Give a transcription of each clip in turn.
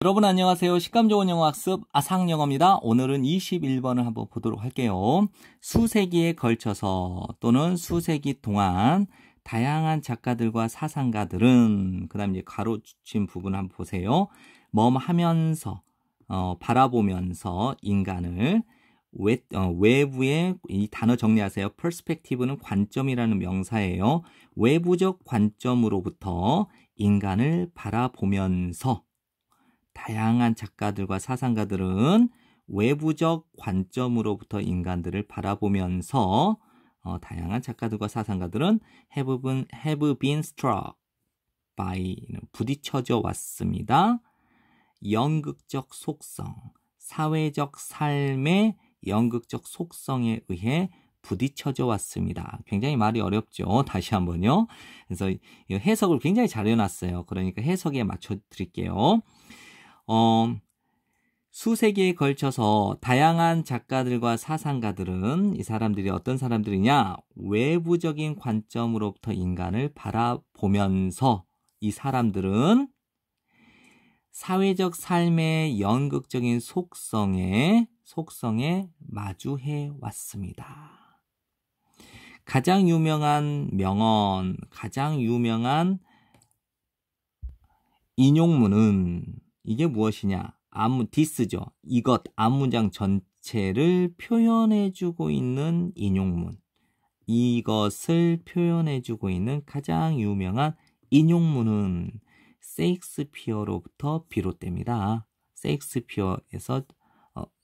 여러분 안녕하세요. 식감 좋은 영어 학습 아상영어입니다. 오늘은 21번을 한번 보도록 할게요. 수세기에 걸쳐서 또는 수세기 동안 다양한 작가들과 사상가들은 그 다음 이제 가로친 부분 한번 보세요. 하면서 바라보면서 인간을 외부의 이 단어 정리하세요. perspective는 관점이라는 명사예요. 외부적 관점으로부터 인간을 바라보면서 다양한 작가들과 사상가들은 외부적 관점으로부터 인간들을 바라보면서 다양한 작가들과 사상가들은 have been struck by 부딪혀져 왔습니다. 연극적 속성, 사회적 삶의 연극적 속성에 의해 부딪혀져 왔습니다. 굉장히 말이 어렵죠. 다시 한번요. 그래서 해석을 굉장히 잘 해놨어요. 그러니까 해석에 맞춰 드릴게요. 수세기에 걸쳐서 다양한 작가들과 사상가들은 이 사람들이 어떤 사람들이냐? 외부적인 관점으로부터 인간을 바라보면서 이 사람들은 사회적 삶의 연극적인 속성에 마주해 왔습니다. 가장 유명한 명언, 가장 유명한 인용문은 이게 무엇이냐? 디스죠. 이것, 앞문장 전체를 표현해주고 있는 인용문. 이것을 표현해주고 있는 가장 유명한 인용문은 셰익스피어로부터 비롯됩니다.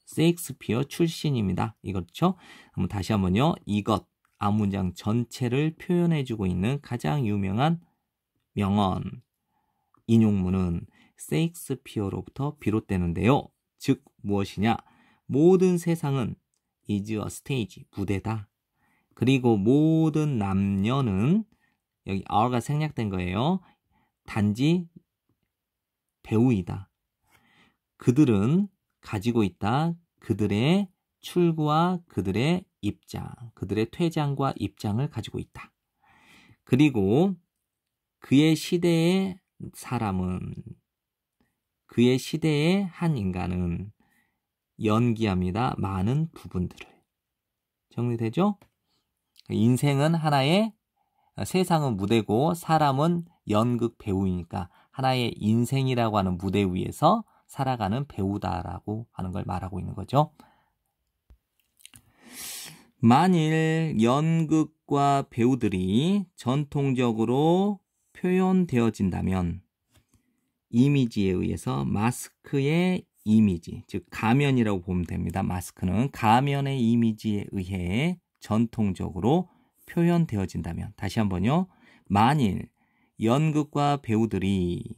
셰익스피어 출신입니다. 이거죠. 한번 다시 한번요. 이것, 앞문장 전체를 표현해주고 있는 가장 유명한 명언, 인용문은 셰익스피어로부터 비롯되는데요. 즉 무엇이냐? 모든 세상은 is a stage, 무대다. 그리고 모든 남녀는 여기 are가 생략된 거예요. 단지 배우이다. 그들은 가지고 있다. 그들의 출구와 그들의 입장, 그들의 퇴장과 입장을 가지고 있다. 그리고 그의 시대의 사람은, 그의 시대의 한 인간은 연기합니다. 많은 부분들을. 정리되죠? 인생은 하나의, 세상은 무대고 사람은 연극 배우이니까 하나의 인생이라고 하는 무대 위에서 살아가는 배우다라고 하는 걸 말하고 있는 거죠. 만일 연극과 배우들이 전통적으로 표현되어진다면 이미지에 의해서 마스크의 이미지, 즉 가면이라고 보면 됩니다. 마스크는 가면의 이미지에 의해 전통적으로 표현되어진다면, 다시 한번요. 만일 연극과 배우들이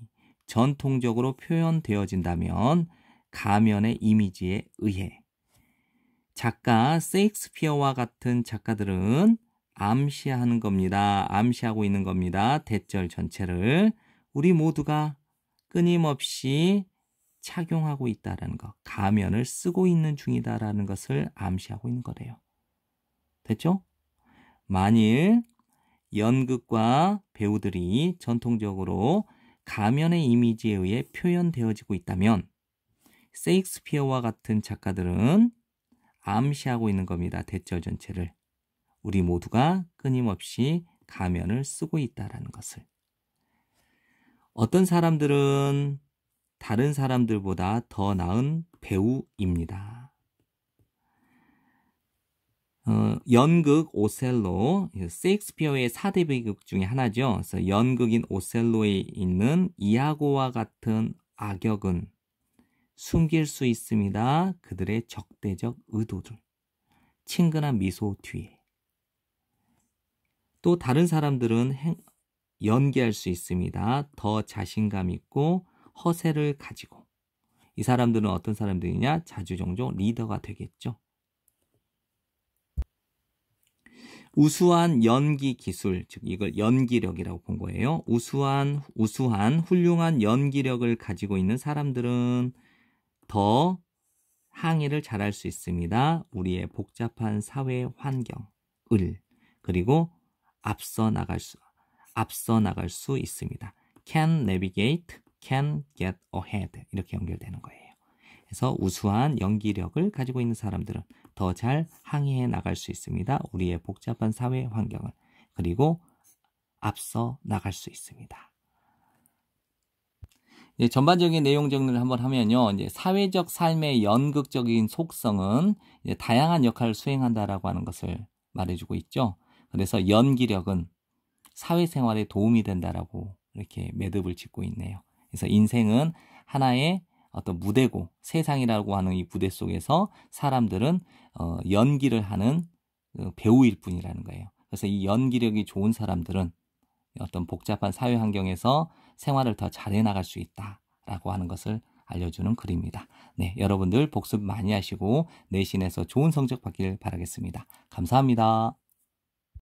전통적으로 표현되어진다면 가면의 이미지에 의해 작가 셰익스피어와 같은 작가들은 암시하는 겁니다. 암시하고 있는 겁니다. 대절 전체를 우리 모두가 끊임없이 착용하고 있다라는 것, 가면을 쓰고 있는 중이다라는 것을 암시하고 있는 거래요. 됐죠? 만일 연극과 배우들이 전통적으로 가면의 이미지에 의해 표현되어지고 있다면 셰익스피어와 같은 작가들은 암시하고 있는 겁니다. 대절 전체를 우리 모두가 끊임없이 가면을 쓰고 있다라는 것을. 어떤 사람들은 다른 사람들보다 더 나은 배우입니다. 연극 오셀로, 셰익스피어의 4대 비극 중에 하나죠. 그래서 연극인 오셀로에 있는 이아고와 같은 악역은 숨길 수 있습니다. 그들의 적대적 의도를. 친근한 미소 뒤에. 또 다른 사람들은 연기할 수 있습니다. 더 자신감 있고 허세를 가지고. 이 사람들은 어떤 사람들이냐? 자주 종종 리더가 되겠죠. 우수한 연기 기술, 즉 이걸 연기력이라고 본 거예요. 우수한 훌륭한 연기력을 가지고 있는 사람들은 더 항해를 잘할 수 있습니다. 우리의 복잡한 사회 환경을. 그리고 앞서 나갈 수 있습니다. can navigate can get ahead 이렇게 연결되는 거예요. 그래서 우수한 연기력을 가지고 있는 사람들은 더 잘 항해해 나갈 수 있습니다. 우리의 복잡한 사회 환경을. 그리고 앞서 나갈 수 있습니다. 이제 전반적인 내용 정리를 한번 하면요. 이제 사회적 삶의 연극적인 속성은 이제 다양한 역할을 수행한다라고 하는 것을 말해주고 있죠. 그래서 연기력은 사회생활에 도움이 된다라고 이렇게 매듭을 짓고 있네요. 그래서 인생은 하나의 어떤 무대고 세상이라고 하는 이 무대 속에서 사람들은 연기를 하는 배우일 뿐이라는 거예요. 그래서 이 연기력이 좋은 사람들은 어떤 복잡한 사회 환경에서 생활을 더 잘해 나갈 수 있다라고 하는 것을 알려주는 글입니다. 네, 여러분들 복습 많이 하시고 내신에서 좋은 성적 받길 바라겠습니다. 감사합니다.